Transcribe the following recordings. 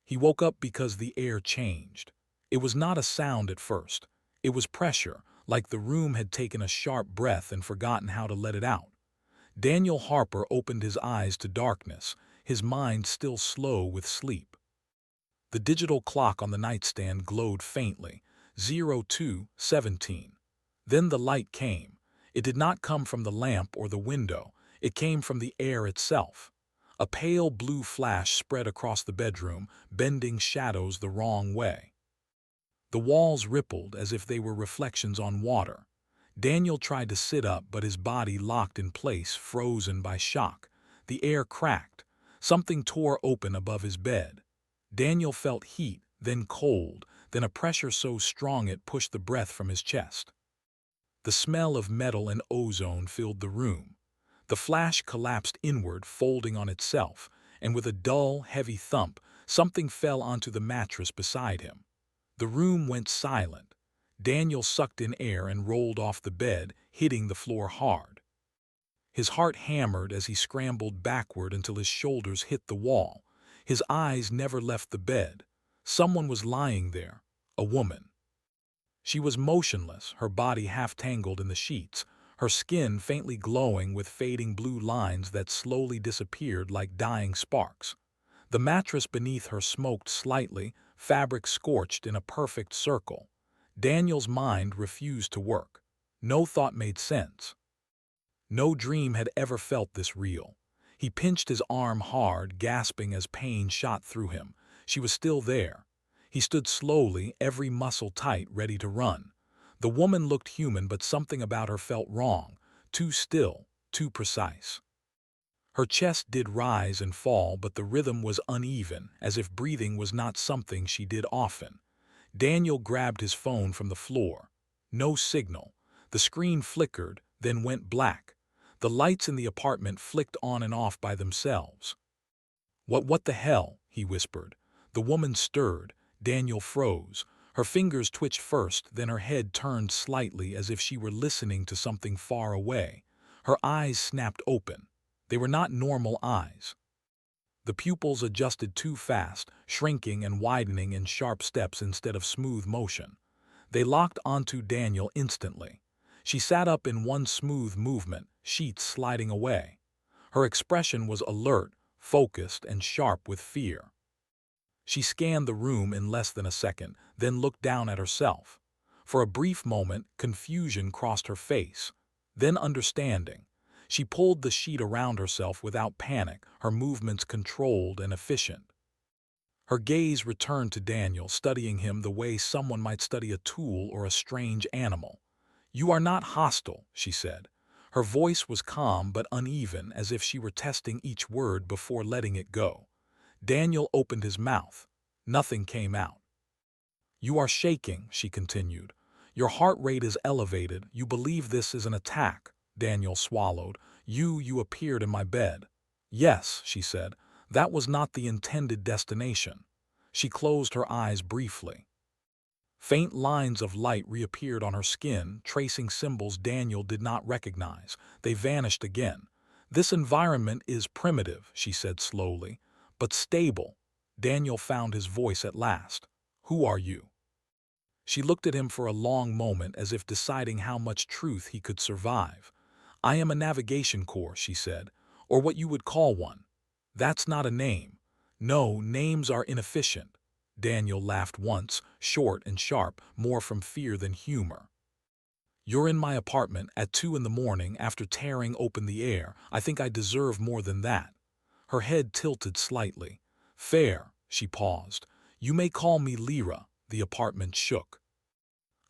He woke up because the air changed. It was not a sound at first. It was pressure, like the room had taken a sharp breath and forgotten how to let it out. Daniel Harper opened his eyes to darkness, his mind still slow with sleep. The digital clock on the nightstand glowed faintly, 02:17. Then the light came. It did not come from the lamp or the window. It came from the air itself. A pale blue flash spread across the bedroom, bending shadows the wrong way. The walls rippled as if they were reflections on water. Daniel tried to sit up, but his body locked in place, frozen by shock. The air cracked. Something tore open above his bed. Daniel felt heat, then cold, then a pressure so strong it pushed the breath from his chest. The smell of metal and ozone filled the room. The flash collapsed inward, folding on itself, and with a dull, heavy thump, something fell onto the mattress beside him. The room went silent. Daniel sucked in air and rolled off the bed, hitting the floor hard. His heart hammered as he scrambled backward until his shoulders hit the wall. His eyes never left the bed. Someone was lying there, a woman. She was motionless, her body half tangled in the sheets, her skin faintly glowing with fading blue lines that slowly disappeared like dying sparks. The mattress beneath her smoked slightly, fabric scorched in a perfect circle. Daniel's mind refused to work. No thought made sense. No dream had ever felt this real. He pinched his arm hard, gasping as pain shot through him. She was still there. He stood slowly, every muscle tight, ready to run. The woman looked human, but something about her felt wrong, too still, too precise. Her chest did rise and fall, but the rhythm was uneven, as if breathing was not something she did often. Daniel grabbed his phone from the floor. No signal. The screen flickered, then went black. The lights in the apartment flicked on and off by themselves. What the hell?" he whispered. The woman stirred. Daniel froze. Her fingers twitched first, then her head turned slightly as if she were listening to something far away. Her eyes snapped open. They were not normal eyes. The pupils adjusted too fast, shrinking and widening in sharp steps instead of smooth motion. They locked onto Daniel instantly. She sat up in one smooth movement, sheets sliding away. Her expression was alert, focused, and sharp with fear. She scanned the room in less than a second, then looked down at herself. For a brief moment, confusion crossed her face, then understanding. She pulled the sheet around herself without panic, her movements controlled and efficient. Her gaze returned to Daniel, studying him the way someone might study a tool or a strange animal. "You are not hostile," she said. Her voice was calm but uneven, as if she were testing each word before letting it go. Daniel opened his mouth. Nothing came out. "You are shaking," she continued. "Your heart rate is elevated. You believe this is an attack." Daniel swallowed. You appeared in my bed." "Yes," she said. "That was not the intended destination." She closed her eyes briefly. Faint lines of light reappeared on her skin, tracing symbols Daniel did not recognize. They vanished again. "This environment is primitive," she said slowly, "but stable." Daniel found his voice at last. "Who are you?" She looked at him for a long moment, as if deciding how much truth he could survive. "I am a navigation corps," she said, "or what you would call one." "That's not a name." "No, names are inefficient." Daniel laughed once, short and sharp, more from fear than humor. "You're in my apartment at 2 in the morning after tearing open the air. I think I deserve more than that." Her head tilted slightly. "Fair." She paused. "You may call me Lyra." The apartment shook.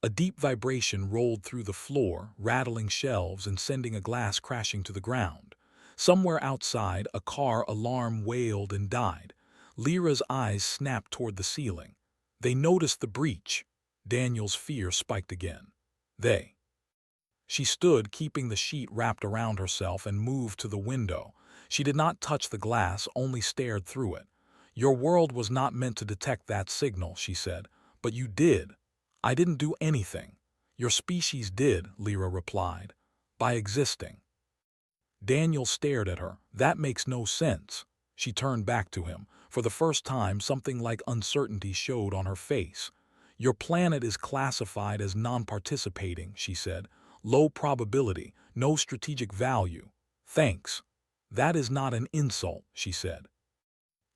A deep vibration rolled through the floor, rattling shelves and sending a glass crashing to the ground. Somewhere outside, a car alarm wailed and died. Lyra's eyes snapped toward the ceiling. They noticed the breach. Daniel's fear spiked again. They. She stood, keeping the sheet wrapped around herself, and moved to the window. She did not touch the glass, only stared through it. "Your world was not meant to detect that signal," she said. "But you did." "I didn't do anything." "Your species did," Lyra replied, "by existing." Daniel stared at her. "That makes no sense." She turned back to him. For the first time, something like uncertainty showed on her face. "Your planet is classified as non-participating," she said. "Low probability, no strategic value." "Thanks. That is not an insult," she said.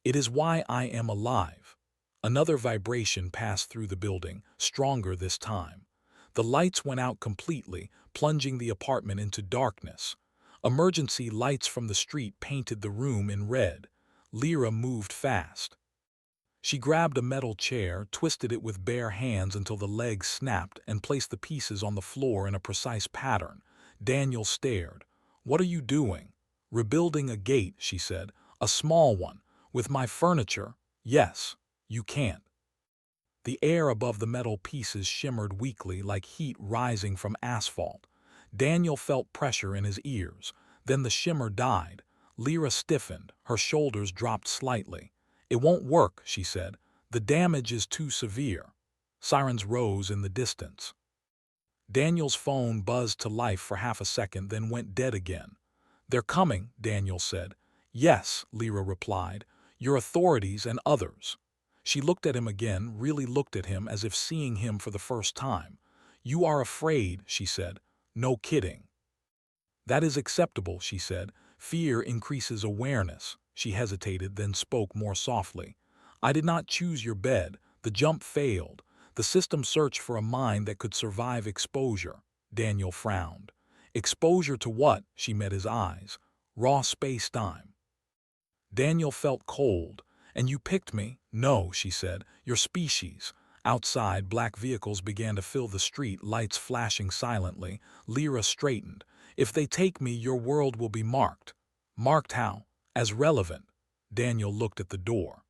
"It is why I am alive." Another vibration passed through the building, stronger this time. The lights went out completely, plunging the apartment into darkness. Emergency lights from the street painted the room in red. Lyra moved fast. She grabbed a metal chair, twisted it with bare hands until the legs snapped, and placed the pieces on the floor in a precise pattern. Daniel stared. "What are you doing?" "Rebuilding a gate," she said. "A small one. With my furniture." "Yes. You can't." The air above the metal pieces shimmered weakly like heat rising from asphalt. Daniel felt pressure in his ears. Then the shimmer died. Lyra stiffened. Her shoulders dropped slightly. "It won't work," she said. "The damage is too severe." Sirens rose in the distance. Daniel's phone buzzed to life for half a second, then went dead again. "They're coming," Daniel said. "Yes," Lyra replied. "Your authorities and others." She looked at him again, really looked at him as if seeing him for the first time. "You are afraid," she said. "No kidding." "That is acceptable," she said. "Fear increases awareness." She hesitated, then spoke more softly. "I did not choose your bed. The jump failed. The system searched for a mind that could survive exposure." Daniel frowned. "Exposure to what?" She met his eyes. "Raw space-time." Daniel felt cold. "And you picked me?" "No," she said. "Your species." Outside, black vehicles began to fill the street, lights flashing silently. Lyra straightened. "If they take me, your world will be marked." "Marked how?" "As relevant." Daniel looked at the door.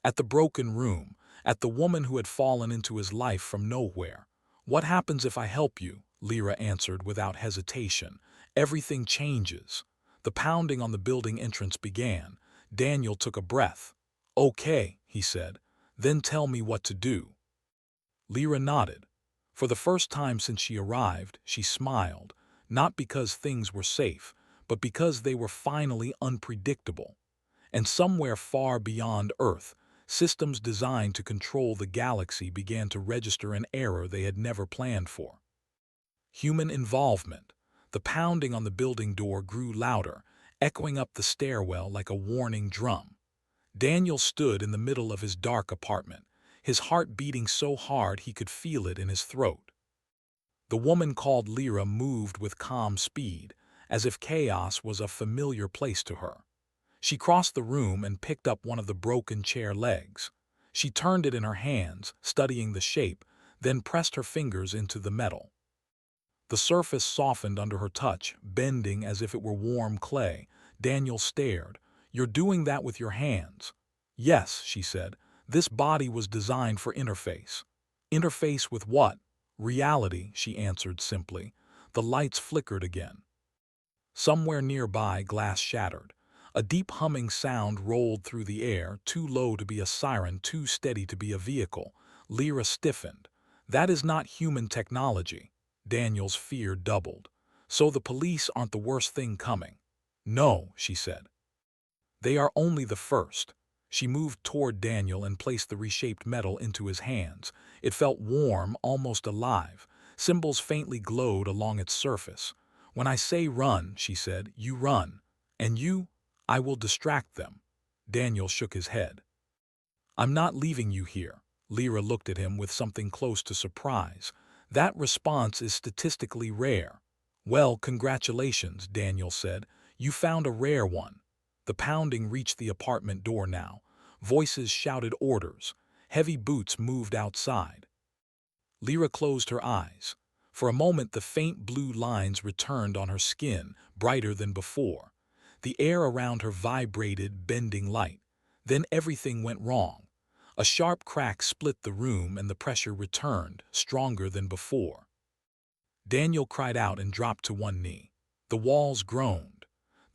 At the broken room, at the woman who had fallen into his life from nowhere. "What happens if I help you?" Lyra answered without hesitation. "Everything changes." The pounding on the building entrance began. Daniel took a breath. "Okay," he said. "Then tell me what to do." Lyra nodded. For the first time since she arrived, she smiled, not because things were safe, but because they were finally unpredictable. And somewhere far beyond Earth, systems designed to control the galaxy began to register an error they had never planned for. Human involvement. The pounding on the building door grew louder, echoing up the stairwell like a warning drum. Daniel stood in the middle of his dark apartment, his heart beating so hard he could feel it in his throat. The woman called Lyra moved with calm speed, as if chaos was a familiar place to her. She crossed the room and picked up one of the broken chair legs. She turned it in her hands, studying the shape, then pressed her fingers into the metal. The surface softened under her touch, bending as if it were warm clay. Daniel stared. "You're doing that with your hands?" "Yes," she said. "This body was designed for interface." "Interface with what?" "Reality," she answered simply. The lights flickered again. Somewhere nearby, glass shattered. A deep humming sound rolled through the air, too low to be a siren, too steady to be a vehicle. Lyra stiffened. "That is not human technology." Daniel's fear doubled. "So the police aren't the worst thing coming?" "No," she said. "They are only the first." She moved toward Daniel and placed the reshaped metal into his hands. It felt warm, almost alive. Symbols faintly glowed along its surface. "When I say run," she said, "you run. And you?" "I will distract them." Daniel shook his head. "I'm not leaving you here." Lyra looked at him with something close to surprise. "That response is statistically rare." "Well, congratulations," Daniel said. "You found a rare one." The pounding reached the apartment door now. Voices shouted orders. Heavy boots moved outside. Lyra closed her eyes. For a moment the faint blue lines returned on her skin, brighter than before. The air around her vibrated, bending light. Then everything went wrong. A sharp crack split the room and the pressure returned, stronger than before. Daniel cried out and dropped to one knee. The walls groaned.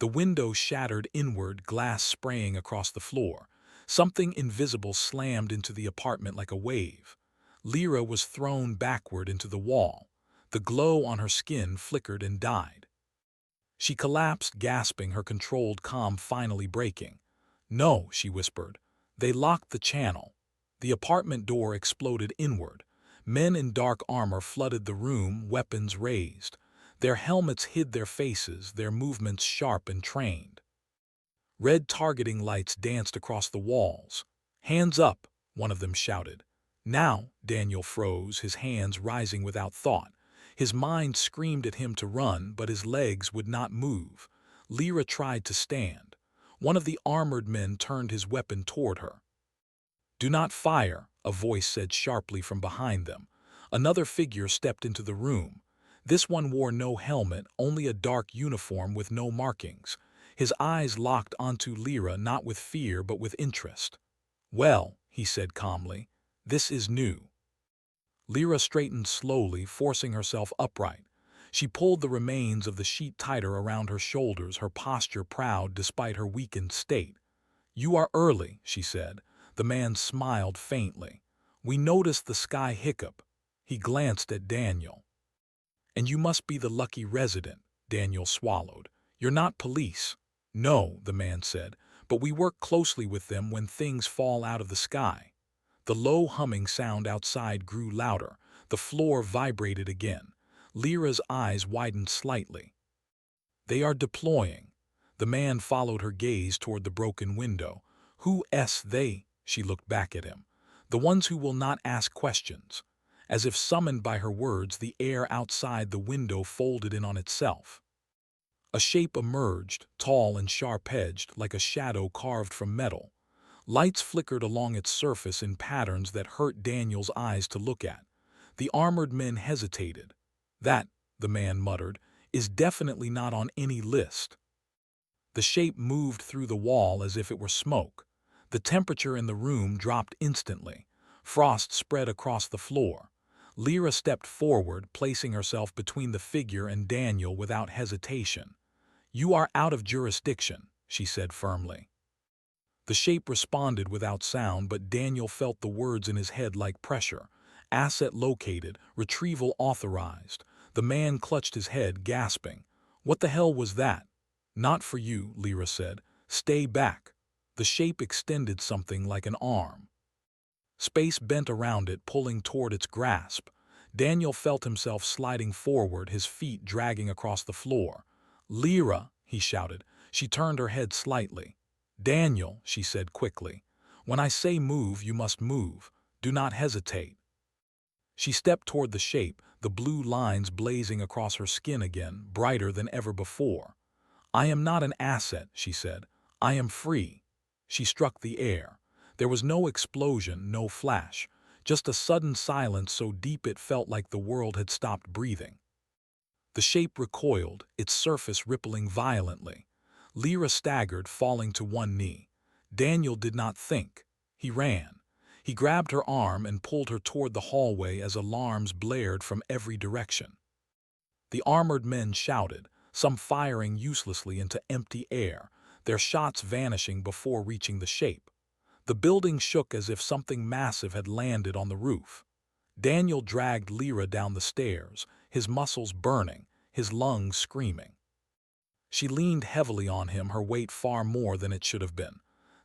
The window shattered inward, glass spraying across the floor. Something invisible slammed into the apartment like a wave. Lyra was thrown backward into the wall. The glow on her skin flickered and died. She collapsed, gasping, her controlled calm finally breaking. "No," she whispered. "They locked the channel." The apartment door exploded inward. Men in dark armor flooded the room, weapons raised. Their helmets hid their faces, their movements sharp and trained. Red targeting lights danced across the walls. "Hands up," one of them shouted. "Now," Daniel froze, his hands rising without thought. His mind screamed at him to run, but his legs would not move. Lyra tried to stand. One of the armored men turned his weapon toward her. "Do not fire," a voice said sharply from behind them. Another figure stepped into the room. This one wore no helmet, only a dark uniform with no markings. His eyes locked onto Lyra not with fear but with interest. "Well," he said calmly, "this is new." Lyra straightened slowly, forcing herself upright. She pulled the remains of the sheet tighter around her shoulders, her posture proud despite her weakened state. "You are early," she said. The man smiled faintly. "We noticed the sky hiccup." He glanced at Daniel. "And you must be the lucky resident," Daniel swallowed. "You're not police." "No," the man said, "but we work closely with them when things fall out of the sky." The low humming sound outside grew louder. The floor vibrated again. Lyra's eyes widened slightly. "They are deploying." The man followed her gaze toward the broken window. "Who they?" She looked back at him. "The ones who will not ask questions." As if summoned by her words, the air outside the window folded in on itself. A shape emerged, tall and sharp-edged, like a shadow carved from metal. Lights flickered along its surface in patterns that hurt Daniel's eyes to look at. The armored men hesitated. "That," the man muttered, "is definitely not on any list." The shape moved through the wall as if it were smoke. The temperature in the room dropped instantly. Frost spread across the floor. Lyra stepped forward, placing herself between the figure and Daniel without hesitation. "You are out of jurisdiction," she said firmly. The shape responded without sound, but Daniel felt the words in his head like pressure. "Asset located, retrieval authorized." The man clutched his head, gasping. "What the hell was that?" "Not for you," Lyra said. "Stay back." The shape extended something like an arm. Space bent around it, pulling toward its grasp. Daniel felt himself sliding forward, his feet dragging across the floor. "Lyra," he shouted. She turned her head slightly. "Daniel," she said quickly. "When I say move, you must move. Do not hesitate." She stepped toward the shape, the blue lines blazing across her skin again, brighter than ever before. "I am not an asset," she said. "I am free." She struck the air. There was no explosion, no flash, just a sudden silence so deep it felt like the world had stopped breathing. The shape recoiled, its surface rippling violently. Lyra staggered, falling to one knee. Daniel did not think. He ran. He grabbed her arm and pulled her toward the hallway as alarms blared from every direction. The armored men shouted, some firing uselessly into empty air, their shots vanishing before reaching the shape. The building shook as if something massive had landed on the roof. Daniel dragged Lyra down the stairs, his muscles burning, his lungs screaming. She leaned heavily on him, her weight far more than it should have been.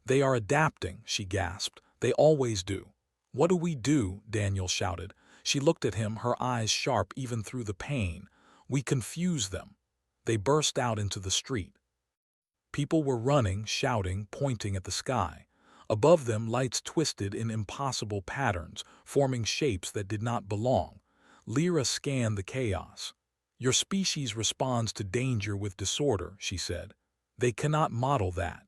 "They are adapting," she gasped. "They always do." "What do we do?" Daniel shouted. She looked at him, her eyes sharp even through the pain. "We confuse them." They burst out into the street. People were running, shouting, pointing at the sky. Above them, lights twisted in impossible patterns, forming shapes that did not belong. Lyra scanned the chaos. "Your species responds to danger with disorder," she said. "They cannot model that."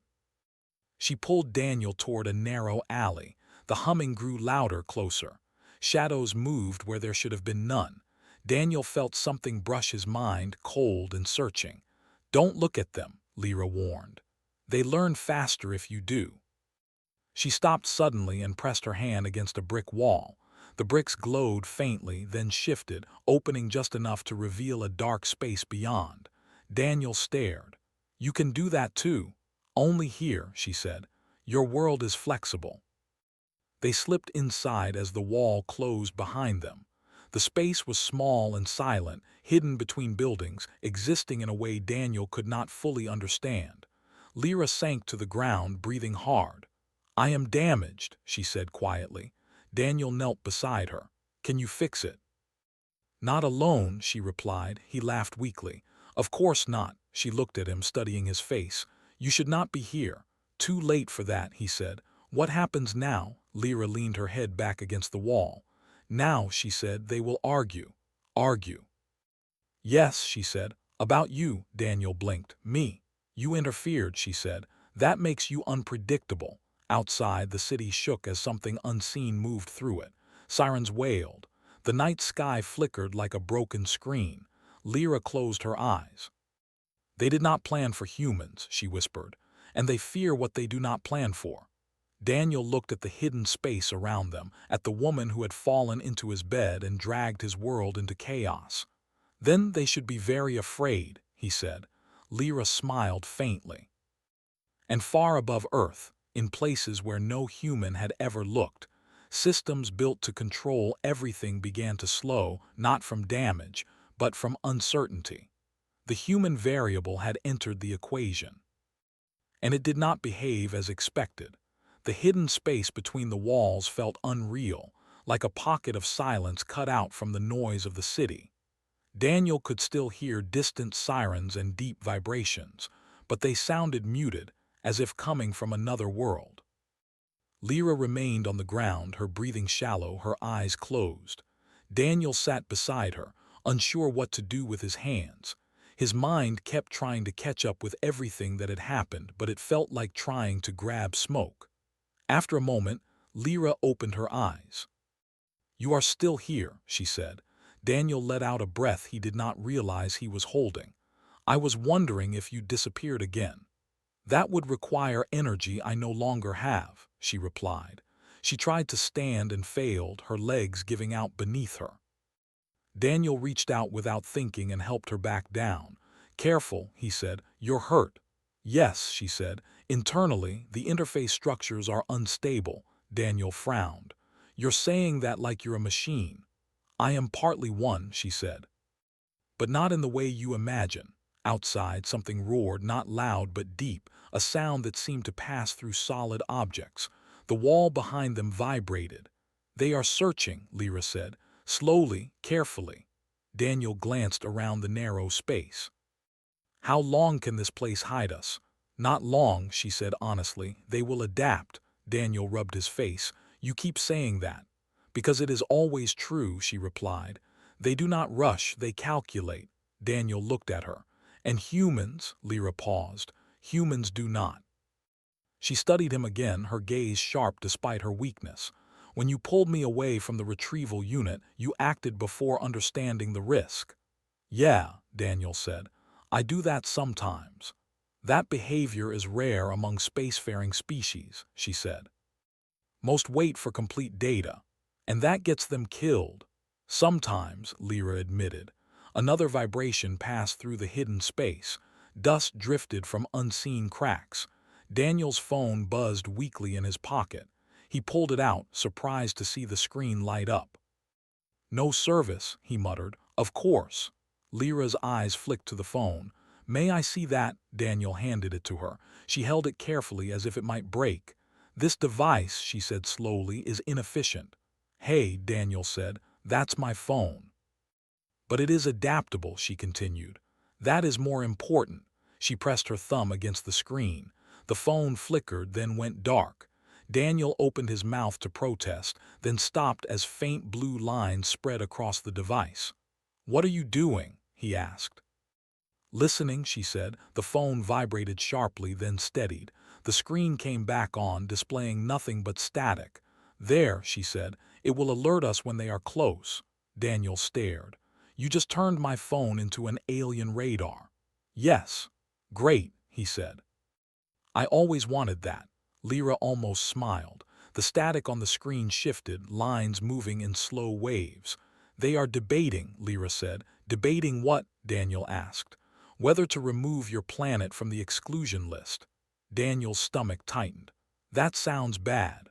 She pulled Daniel toward a narrow alley. The humming grew louder, closer. Shadows moved where there should have been none. Daniel felt something brush his mind, cold and searching. "Don't look at them," Lyra warned. "They learn faster if you do." She stopped suddenly and pressed her hand against a brick wall. The bricks glowed faintly, then shifted, opening just enough to reveal a dark space beyond. Daniel stared. "You can do that too." "Only here," she said. "Your world is flexible." They slipped inside as the wall closed behind them. The space was small and silent, hidden between buildings, existing in a way Daniel could not fully understand. Lyra sank to the ground, breathing hard. "I am damaged," she said quietly. Daniel knelt beside her. "Can you fix it?" "Not alone," she replied. He laughed weakly. "Of course not." She looked at him, studying his face. "You should not be here." "Too late for that," he said. "What happens now?" Lyra leaned her head back against the wall. "Now," she said, "they will argue." "Argue?" "Yes," she said. "About you." Daniel blinked. "Me?" "You interfered," she said. "That makes you unpredictable." Outside, the city shook as something unseen moved through it. Sirens wailed. The night sky flickered like a broken screen. Lyra closed her eyes. "They did not plan for humans," she whispered, "and they fear what they do not plan for." Daniel looked at the hidden space around them, at the woman who had fallen into his bed and dragged his world into chaos. "Then they should be very afraid," he said. Lyra smiled faintly. And far above Earth, in places where no human had ever looked, systems built to control everything began to slow, not from damage, but from uncertainty. The human variable had entered the equation. And it did not behave as expected. The hidden space between the walls felt unreal, like a pocket of silence cut out from the noise of the city. Daniel could still hear distant sirens and deep vibrations, but they sounded muted, as if coming from another world. Lyra remained on the ground, her breathing shallow, her eyes closed. Daniel sat beside her, unsure what to do with his hands. His mind kept trying to catch up with everything that had happened, but it felt like trying to grab smoke. After a moment, Lyra opened her eyes. "You are still here," she said. Daniel let out a breath he did not realize he was holding. "I was wondering if you disappeared again." "That would require energy I no longer have," she replied. She tried to stand and failed, her legs giving out beneath her. Daniel reached out without thinking and helped her back down. "Careful," he said. "You're hurt." "Yes," she said. "Internally, the interface structures are unstable." Daniel frowned. "You're saying that like you're a machine." "I am partly one," she said. "But not in the way you imagine." Outside, something roared, not loud but deep, a sound that seemed to pass through solid objects. The wall behind them vibrated. "They are searching," Lyra said. "Slowly, carefully." Daniel glanced around the narrow space. "How long can this place hide us?" "Not long," she said honestly. "They will adapt." Daniel rubbed his face. "You keep saying that." "Because it is always true," she replied. "They do not rush, they calculate." Daniel looked at her. "And humans," Lyra paused, "humans do not." She studied him again, her gaze sharp despite her weakness. "When you pulled me away from the retrieval unit, you acted before understanding the risk." "Yeah," Daniel said. "I do that sometimes." "That behavior is rare among spacefaring species," she said. "Most wait for complete data. And that gets them killed." "Sometimes," Lyra admitted. Another vibration passed through the hidden space. Dust drifted from unseen cracks. Daniel's phone buzzed weakly in his pocket. He pulled it out, surprised to see the screen light up. "No service," he muttered. "Of course." Lyra's eyes flicked to the phone. "May I see that?" Daniel handed it to her. She held it carefully as if it might break. "This device," she said slowly, "is inefficient." "Hey," Daniel said, "that's my phone." "But it is adaptable," she continued. "That is more important." She pressed her thumb against the screen. The phone flickered, then went dark. Daniel opened his mouth to protest, then stopped as faint blue lines spread across the device. "What are you doing?" he asked. "Listening," she said. The phone vibrated sharply, then steadied. The screen came back on, displaying nothing but static. "There," she said. "It will alert us when they are close." Daniel stared. "You just turned my phone into an alien radar." "Yes." "Great," he said. "I always wanted that." Lyra almost smiled. The static on the screen shifted, lines moving in slow waves. "They are debating," Lyra said. "Debating what?" Daniel asked. "Whether to remove your planet from the exclusion list." Daniel's stomach tightened. "That sounds bad."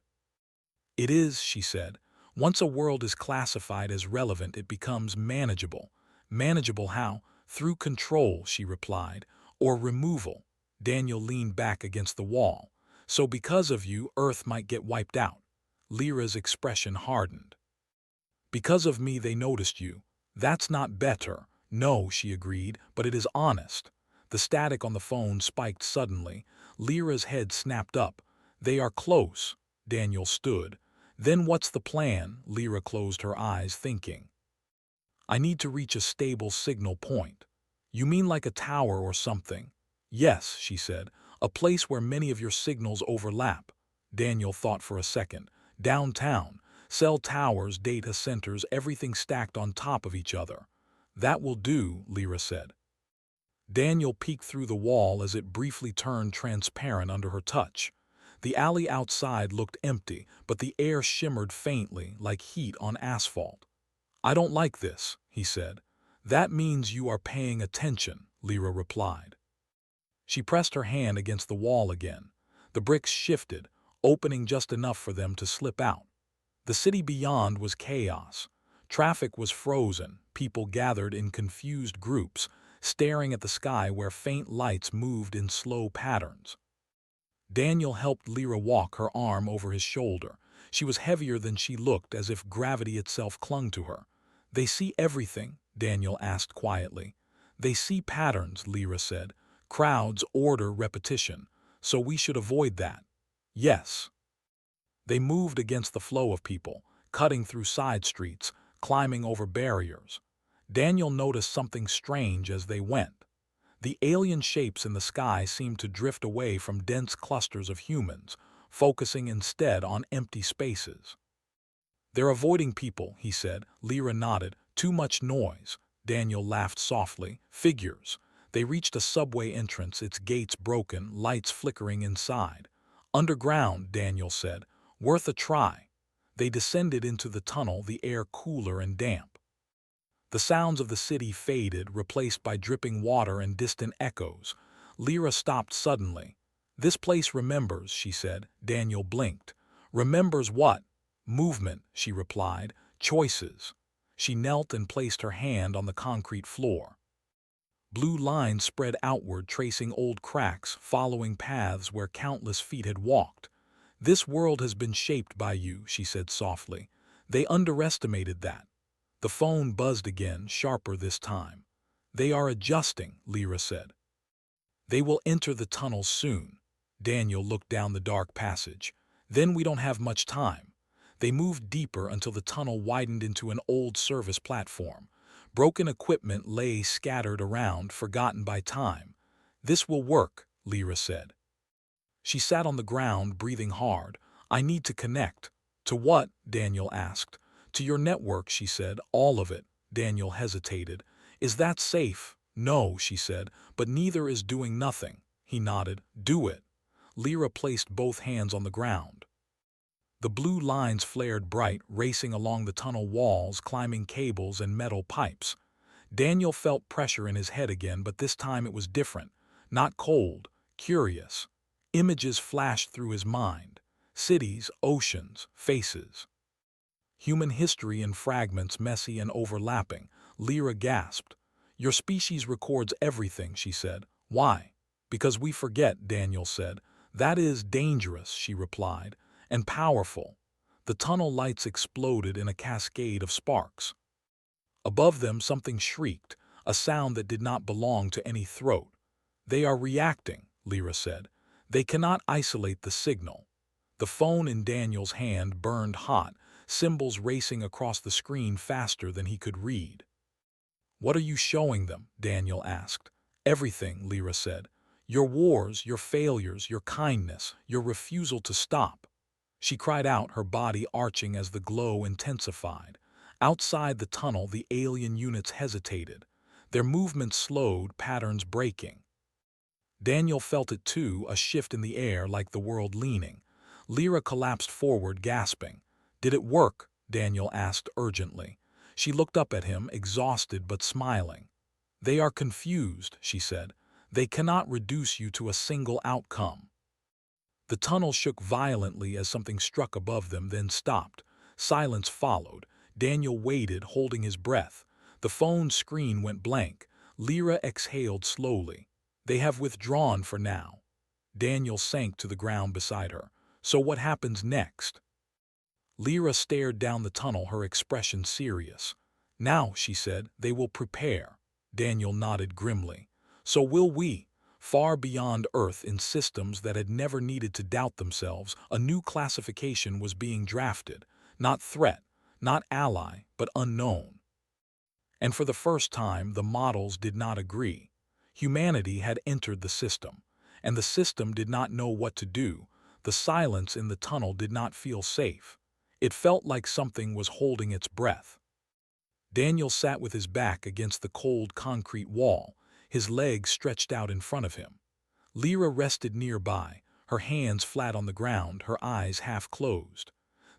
"It is," she said. "Once a world is classified as relevant, it becomes manageable." "Manageable how?" "Through control," she replied. "Or removal." Daniel leaned back against the wall. So because of you, Earth might get wiped out. Lyra's expression hardened. Because of me, they noticed you. That's not better. No, she agreed, but it is honest. The static on the phone spiked suddenly. Lyra's head snapped up. They are close. Daniel stood. Then what's the plan? Lyra closed her eyes, thinking. I need to reach a stable signal point. You mean like a tower or something? Yes, she said, a place where many of your signals overlap. Daniel thought for a second. Downtown. Cell towers, data centers, everything stacked on top of each other. That will do, Lyra said. Daniel peeked through the wall as it briefly turned transparent under her touch. The alley outside looked empty, but the air shimmered faintly, like heat on asphalt. I don't like this, he said. That means you are paying attention, Lyra replied. She pressed her hand against the wall again. The bricks shifted, opening just enough for them to slip out. The city beyond was chaos. Traffic was frozen, people gathered in confused groups, staring at the sky where faint lights moved in slow patterns. Daniel helped Lyra walk, her arm over his shoulder. She was heavier than she looked, as if gravity itself clung to her. They see everything? Daniel asked quietly. They see patterns, Lyra said. Crowds, order, repetition. So we should avoid that. Yes. They moved against the flow of people, cutting through side streets, climbing over barriers. Daniel noticed something strange as they went. The alien shapes in the sky seemed to drift away from dense clusters of humans, focusing instead on empty spaces. They're avoiding people, he said. Lyra nodded. Too much noise. Daniel laughed softly. Figures. They reached a subway entrance, its gates broken, lights flickering inside. Underground, Daniel said. Worth a try. They descended into the tunnel, the air cooler and damp. The sounds of the city faded, replaced by dripping water and distant echoes. Lyra stopped suddenly. This place remembers, she said. Daniel blinked. Remembers what? Movement, she replied. Choices. She knelt and placed her hand on the concrete floor. Blue lines spread outward, tracing old cracks, following paths where countless feet had walked. This world has been shaped by you, she said softly. They underestimated that. The phone buzzed again, sharper this time. They are adjusting, Lyra said. They will enter the tunnel soon. Daniel looked down the dark passage. Then we don't have much time. They moved deeper until the tunnel widened into an old service platform. Broken equipment lay scattered around, forgotten by time. This will work, Lyra said. She sat on the ground, breathing hard. I need to connect. To what? Daniel asked. To your network, she said. All of it. Daniel hesitated. Is that safe? No, she said, but neither is doing nothing. He nodded. Do it. Lyra placed both hands on the ground. The blue lines flared bright, racing along the tunnel walls, climbing cables and metal pipes. Daniel felt pressure in his head again, but this time it was different. Not cold, curious. Images flashed through his mind. Cities, oceans, faces. Human history in fragments, messy and overlapping. Lyra gasped. Your species records everything, she said. Why? Because we forget, Daniel said. That is dangerous, she replied, and powerful. The tunnel lights exploded in a cascade of sparks. Above them something shrieked, a sound that did not belong to any throat. They are reacting, Lyra said. They cannot isolate the signal. The phone in Daniel's hand burned hot, symbols racing across the screen faster than he could read. What are you showing them? Daniel asked. Everything, Lyra said. Your wars, your failures, your kindness, your refusal to stop. She cried out, her body arching as the glow intensified. Outside the tunnel, the alien units hesitated. Their movements slowed, patterns breaking. Daniel felt it too, a shift in the air, like the world leaning. Lyra collapsed forward, gasping. Did it work? Daniel asked urgently. She looked up at him, exhausted but smiling. They are confused, she said. They cannot reduce you to a single outcome. The tunnel shook violently as something struck above them, then stopped. Silence followed. Daniel waited, holding his breath. The phone screen went blank. Lyra exhaled slowly. They have withdrawn for now. Daniel sank to the ground beside her. So what happens next? Lyra stared down the tunnel, her expression serious. Now, she said, they will prepare. Daniel nodded grimly. So will we. Far beyond Earth, in systems that had never needed to doubt themselves, a new classification was being drafted. Not threat, not ally, but unknown. And for the first time, the models did not agree. Humanity had entered the system, and the system did not know what to do. The silence in the tunnel did not feel safe. It felt like something was holding its breath. Daniel sat with his back against the cold concrete wall, his legs stretched out in front of him. Lyra rested nearby, her hands flat on the ground, her eyes half closed.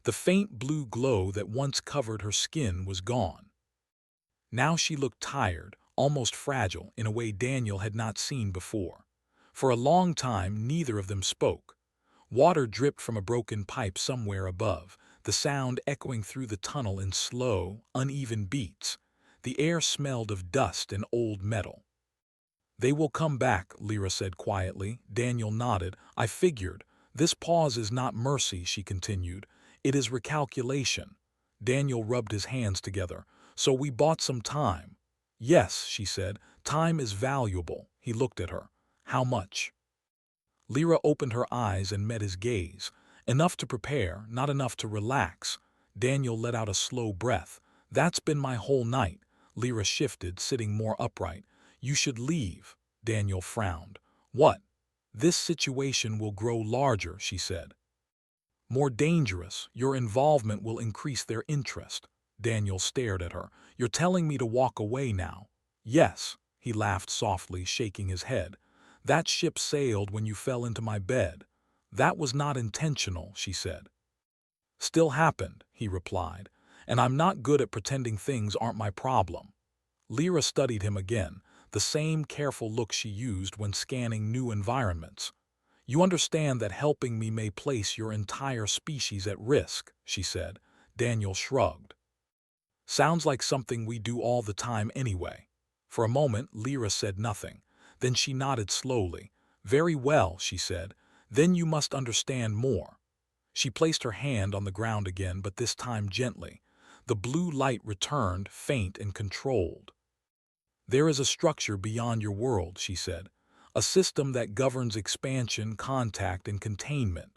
The faint blue glow that once covered her skin was gone. Now she looked tired, almost fragile, in a way Daniel had not seen before. For a long time, neither of them spoke. Water dripped from a broken pipe somewhere above, the sound echoing through the tunnel in slow, uneven beats. The air smelled of dust and old metal. They will come back, Lyra said quietly. Daniel nodded. I figured. This pause is not mercy, she continued. It is recalculation. Daniel rubbed his hands together. So we bought some time. Yes, she said. Time is valuable. He looked at her. How much? Lyra opened her eyes and met his gaze. Enough to prepare, not enough to relax. Daniel let out a slow breath. That's been my whole night. Lyra shifted, sitting more upright. You should leave. Daniel frowned. What? This situation will grow larger, she said. More dangerous. Your involvement will increase their interest. Daniel stared at her. You're telling me to walk away now? Yes. He laughed softly, shaking his head. That ship sailed when you fell into my bed. That was not intentional, she said. Still happened, he replied, and I'm not good at pretending things aren't my problem. Lyra studied him again, the same careful look she used when scanning new environments. You understand that helping me may place your entire species at risk, she said. Daniel shrugged. Sounds like something we do all the time anyway. For a moment, Lyra said nothing. Then she nodded slowly. Very well, she said. Then you must understand more. She placed her hand on the ground again, but this time gently. The blue light returned, faint and controlled. There is a structure beyond your world, she said. A system that governs expansion, contact, and containment.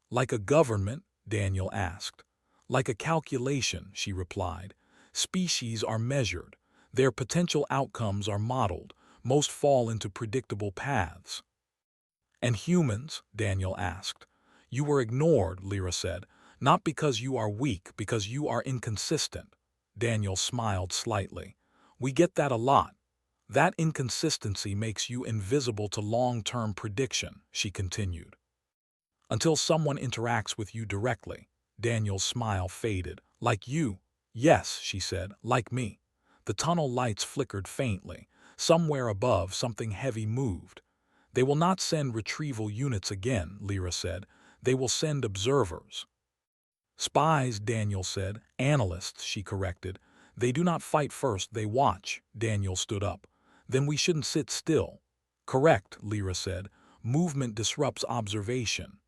Like a government? Daniel asked. Like a calculation, she replied. Species are measured. Their potential outcomes are modeled. Most fall into predictable paths. And humans? Daniel asked. You were ignored, Lyra said. Not because you are weak, because you are inconsistent. Daniel smiled slightly. We get that a lot. That inconsistency makes you invisible to long-term prediction, she continued. Until someone interacts with you directly. Daniel's smile faded. Like you? Yes, she said, like me. The tunnel lights flickered faintly. Somewhere above, something heavy moved. They will not send retrieval units again, Lyra said. They will send observers. Spies, Daniel said. Analysts, she corrected. They do not fight first, they watch. Daniel stood up. Then we shouldn't sit still. Correct, Lyra said. Movement disrupts observation.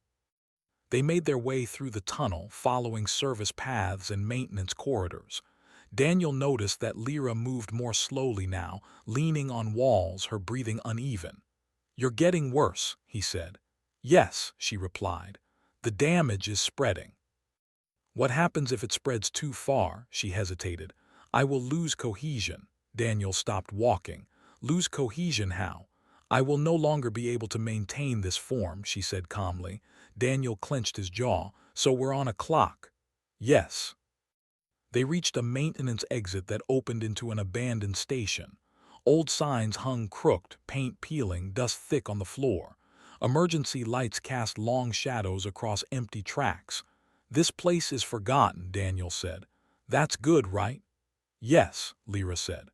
They made their way through the tunnel, following service paths and maintenance corridors. Daniel noticed that Lyra moved more slowly now, leaning on walls, her breathing uneven. You're getting worse, he said. Yes, she replied. The damage is spreading. What happens if it spreads too far? She hesitated. I will lose cohesion. Daniel stopped walking. Lose cohesion how? I will no longer be able to maintain this form, she said calmly. Daniel clenched his jaw. So we're on a clock. Yes. They reached a maintenance exit that opened into an abandoned station. Old signs hung crooked, paint peeling, dust thick on the floor. Emergency lights cast long shadows across empty tracks. This place is forgotten, Daniel said. That's good, right? Yes, Lyra said.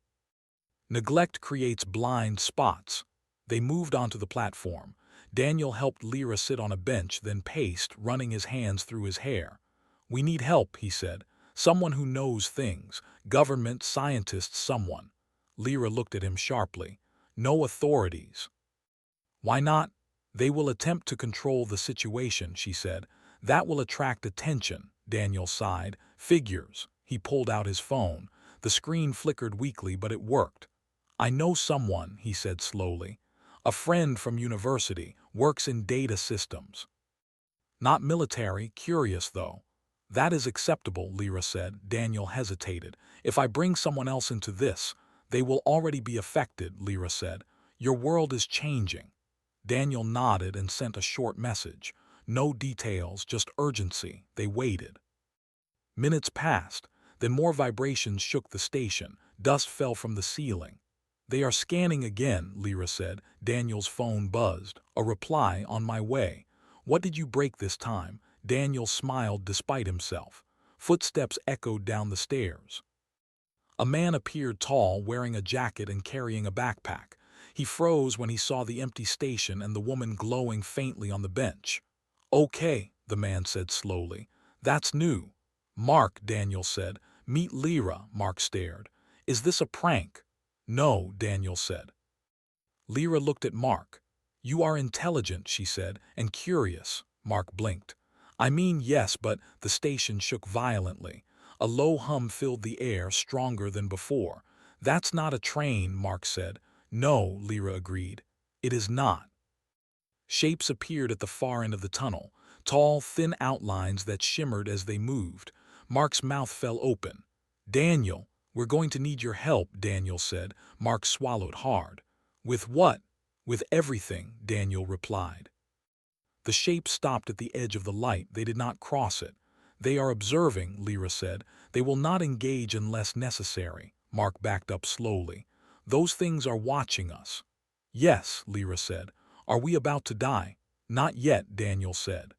Neglect creates blind spots. They moved onto the platform. Daniel helped Lyra sit on a bench, then paced, running his hands through his hair. We need help, he said. Someone who knows things. Government, scientists, someone. Lyra looked at him sharply. No authorities. Why not? They will attempt to control the situation, she said. That will attract attention, Daniel sighed. Figures. He pulled out his phone. The screen flickered weakly, but it worked. I know someone, he said slowly. A friend from university, works in data systems. Not military, curious though. That is acceptable, Lyra said. Daniel hesitated. If I bring someone else into this, they will already be affected, Lyra said. Your world is changing. Daniel nodded and sent a short message. No details, just urgency. They waited. Minutes passed, then more vibrations shook the station. Dust fell from the ceiling. They are scanning again, Lyra said. Daniel's phone buzzed. A reply on my way. What did you break this time? Daniel smiled despite himself. Footsteps echoed down the stairs. A man appeared tall, wearing a jacket and carrying a backpack. He froze when he saw the empty station and the woman glowing faintly on the bench. Okay, the man said slowly. That's new. Mark, Daniel said. Meet Lyra, Mark stared. Is this a prank? No, Daniel said. Lyra looked at Mark. You are intelligent, she said, and curious. Mark blinked. I mean, yes, but the station shook violently. A low hum filled the air, stronger than before. That's not a train, Mark said. No, Lyra agreed. It is not. Shapes appeared at the far end of the tunnel, tall, thin outlines that shimmered as they moved. Mark's mouth fell open. Daniel, we're going to need your help, Daniel said. Mark swallowed hard. With what? With everything, Daniel replied. The shapes stopped at the edge of the light. They did not cross it. They are observing, Lyra said. They will not engage unless necessary. Mark backed up slowly. Those things are watching us. Yes, Lyra said. Are we about to die? Not yet, Daniel said.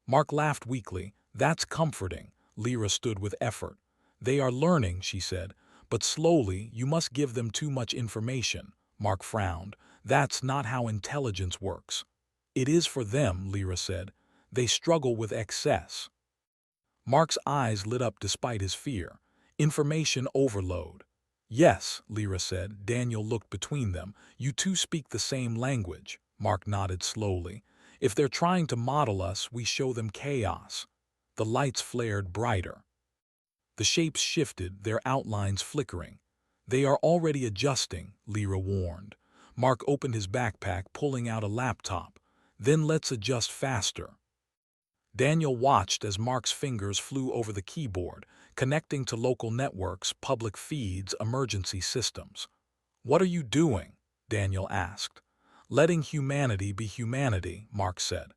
Mark laughed weakly. That's comforting. Lyra stood with effort. They are learning, she said. But slowly, you must give them too much information. Mark frowned. That's not how intelligence works. It is for them, Lyra said. They struggle with excess. Mark's eyes lit up despite his fear. Information overload. Yes, Lyra said. Daniel looked between them. You two speak the same language. Mark nodded slowly. If they're trying to model us, we show them chaos. The lights flared brighter. The shapes shifted, their outlines flickering. They are already adjusting, Lyra warned. Mark opened his backpack, pulling out a laptop. Then let's adjust faster. Daniel watched as Mark's fingers flew over the keyboard, connecting to local networks, public feeds, emergency systems. What are you doing? Daniel asked. Letting humanity be humanity, Mark said.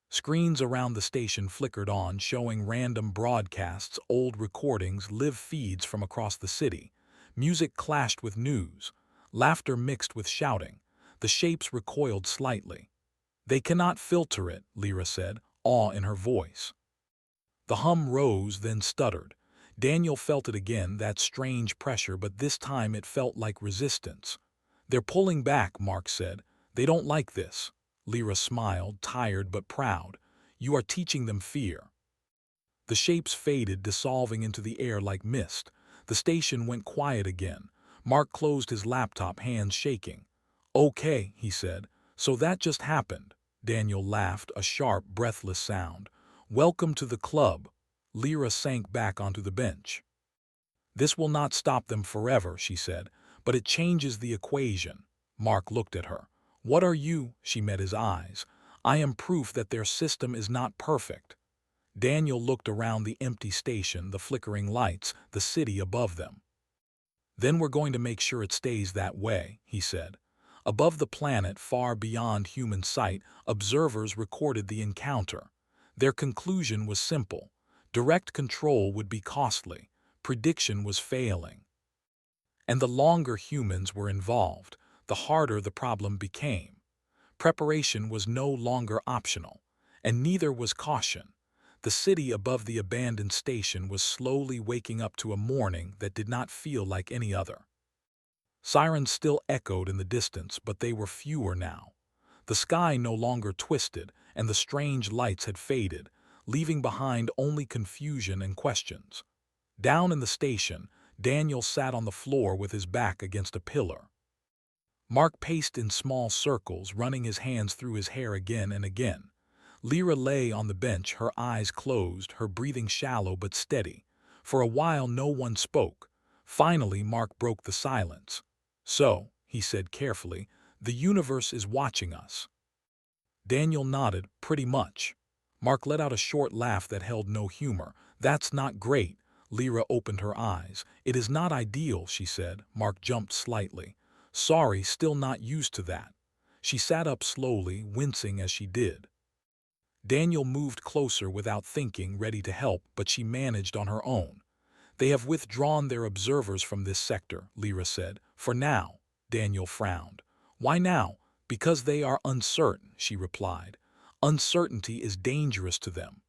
Screens around the station flickered on, showing random broadcasts, old recordings, live feeds from across the city. Music clashed with news. Laughter mixed with shouting. The shapes recoiled slightly. They cannot filter it, Lyra said, awe in her voice. The hum rose, then stuttered. Daniel felt it again, that strange pressure, but this time it felt like resistance. They're pulling back, Mark said. They don't like this. Lyra smiled, tired but proud. You are teaching them fear. The shapes faded, dissolving into the air like mist. The station went quiet again. Mark closed his laptop, hands shaking. Okay, he said. So that just happened. Daniel laughed, a sharp, breathless sound. Welcome to the club. Lyra sank back onto the bench. This will not stop them forever, she said, but it changes the equation. Mark looked at her. What are you? She met his eyes. I am proof that their system is not perfect. Daniel looked around the empty station, the flickering lights, the city above them. Then we're going to make sure it stays that way, he said. Above the planet, far beyond human sight, observers recorded the encounter. Their conclusion was simple. Direct control would be costly. Prediction was failing. And the longer humans were involved, the harder the problem became. Preparation was no longer optional, and neither was caution. The city above the abandoned station was slowly waking up to a morning that did not feel like any other. Sirens still echoed in the distance, but they were fewer now. The sky no longer twisted, and the strange lights had faded, leaving behind only confusion and questions. Down in the station, Daniel sat on the floor with his back against a pillar. Mark paced in small circles, running his hands through his hair again and again. Lyra lay on the bench, her eyes closed, her breathing shallow but steady. For a while no one spoke. Finally, Mark broke the silence. "So," he said carefully, "the universe is watching us." Daniel nodded, "Pretty much." Mark let out a short laugh that held no humor. "That's not great." Lyra opened her eyes. "It is not ideal," she said. Mark jumped slightly. "Sorry, still not used to that." She sat up slowly, wincing as she did. Daniel moved closer without thinking, ready to help, but she managed on her own. "They have withdrawn their observers from this sector," Lyra said. "For now." Daniel frowned. "Why now?" "Because they are uncertain," she replied. "Uncertainty is dangerous to them."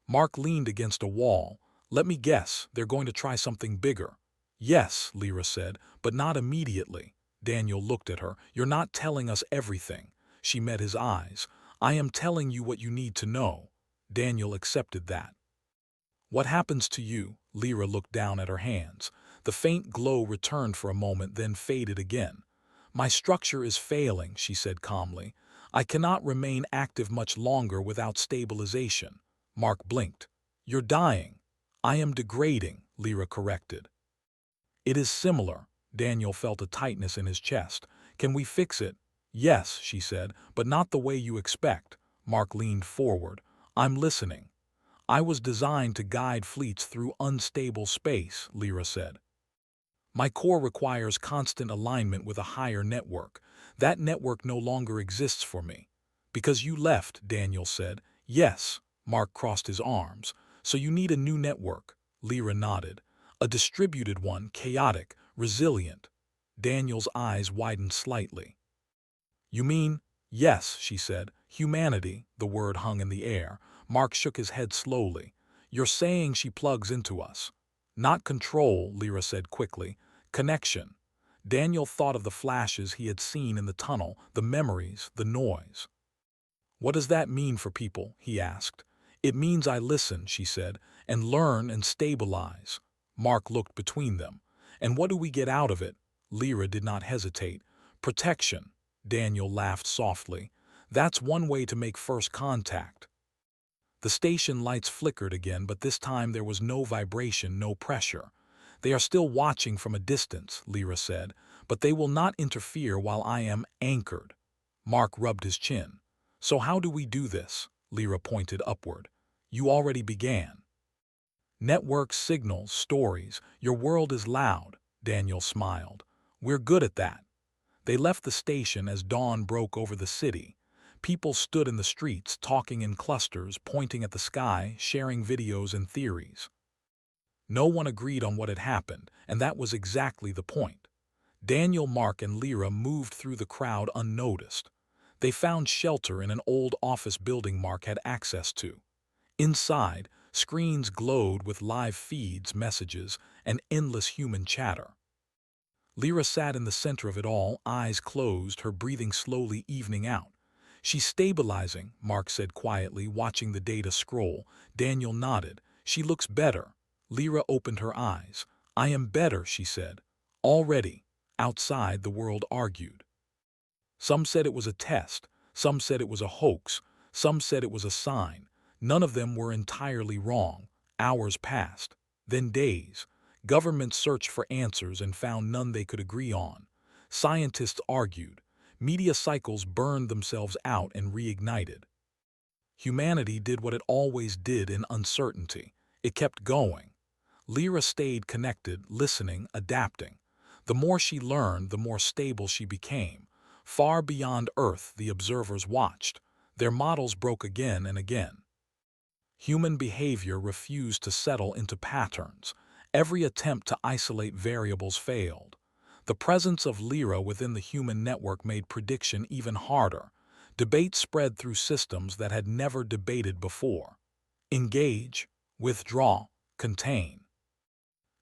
Mark leaned against a wall. "Let me guess, they're going to try something bigger." "Yes," Lyra said, "but not immediately." Daniel looked at her. "You're not telling us everything." She met his eyes. "I am telling you what you need to know." Daniel accepted that. "What happens to you?" Lyra looked down at her hands. The faint glow returned for a moment, then faded again. "My structure is failing," she said calmly. "I cannot remain active much longer without stabilization." Mark blinked. "You're dying." "I am degrading," Lyra corrected. "It is similar." Daniel felt a tightness in his chest. "Can we fix it?" "Yes," she said, "but not the way you expect." Mark leaned forward. "I'm listening." "I was designed to guide fleets through unstable space," Lyra said. "My core requires constant alignment with a higher network. That network no longer exists for me." "Because you left," Daniel said. "Yes." Mark crossed his arms. "So you need a new network." Lyra nodded. "A distributed one, chaotic, resilient." Daniel's eyes widened slightly. "You mean?" "Yes," she said. "Humanity." The word hung in the air. Mark shook his head slowly. "You're saying she plugs into us." "Not control," Lyra said quickly. "Connection." Daniel thought of the flashes he had seen in the tunnel, the memories, the noise. "What does that mean for people?" he asked. "It means I listen," she said, "and learn and stabilize." Mark looked between them. "And what do we get out of it?" Lyra did not hesitate. "Protection." Daniel laughed softly. "That's one way to make first contact." The station lights flickered again, but this time there was no vibration, no pressure. "They are still watching from a distance," Lyra said, "but they will not interfere while I am anchored." Mark rubbed his chin. "So how do we do this?" Lyra pointed upward. "You already began." "Networks, signals, stories. Your world is loud." Daniel smiled. "We're good at that." They left the station as dawn broke over the city. People stood in the streets, talking in clusters, pointing at the sky, sharing videos and theories. No one agreed on what had happened, and that was exactly the point. Daniel, Mark, and Lyra moved through the crowd unnoticed. They found shelter in an old office building Mark had access to. Inside, screens glowed with live feeds, messages, and endless human chatter. Lyra sat in the center of it all, eyes closed, her breathing slowly evening out. "She's stabilizing," Mark said quietly, watching the data scroll. Daniel nodded. "She looks better." Lyra opened her eyes. "I am better," she said. "Already." Outside, the world argued. Some said it was a test. Some said it was a hoax. Some said it was a sign. None of them were entirely wrong. Hours passed. Then days. Governments searched for answers and found none they could agree on. Scientists argued. Media cycles burned themselves out and reignited. Humanity did what it always did in uncertainty. It kept going. Lyra stayed connected, listening, adapting. The more she learned, the more stable she became. Far beyond Earth, the observers watched. Their models broke again and again. Human behavior refused to settle into patterns. Every attempt to isolate variables failed. The presence of Lyra within the human network made prediction even harder. Debate spread through systems that had never debated before. Engage, withdraw, contain.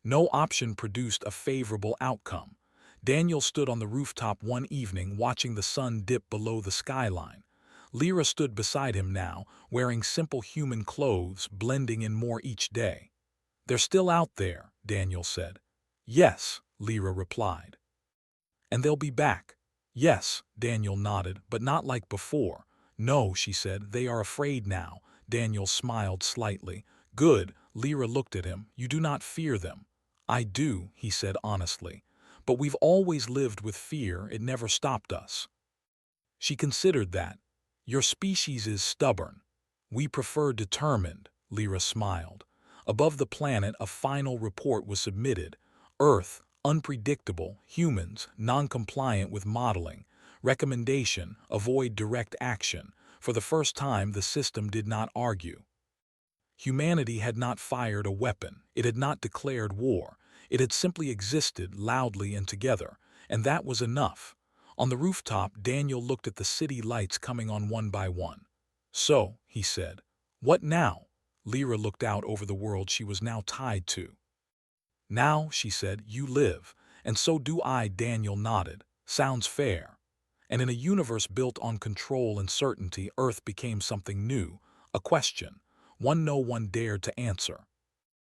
No option produced a favorable outcome. Daniel stood on the rooftop one evening watching the sun dip below the skyline. Lyra stood beside him now, wearing simple human clothes, blending in more each day. "They're still out there," Daniel said. "Yes," Lyra replied. "And they'll be back." Yes, Daniel nodded, but not like before. No, she said, they are afraid now. Daniel smiled slightly. Good, Lyra looked at him. You do not fear them. I do, he said honestly. But we've always lived with fear, it never stopped us. She considered that. Your species is stubborn. We prefer determined, Lyra smiled. Above the planet, a final report was submitted. Earth, unpredictable, humans, non-compliant with modeling. Recommendation, avoid direct action. For the first time, the system did not argue. Humanity had not fired a weapon. It had not declared war. It had simply existed loudly and together, and that was enough. On the rooftop, Daniel looked at the city lights coming on one by one. So, he said, what now? Lyra looked out over the world she was now tied to. Now, she said, you live, and so do I. Daniel nodded. Sounds fair. And in a universe built on control and certainty, Earth became something new, a question, one no one dared to answer.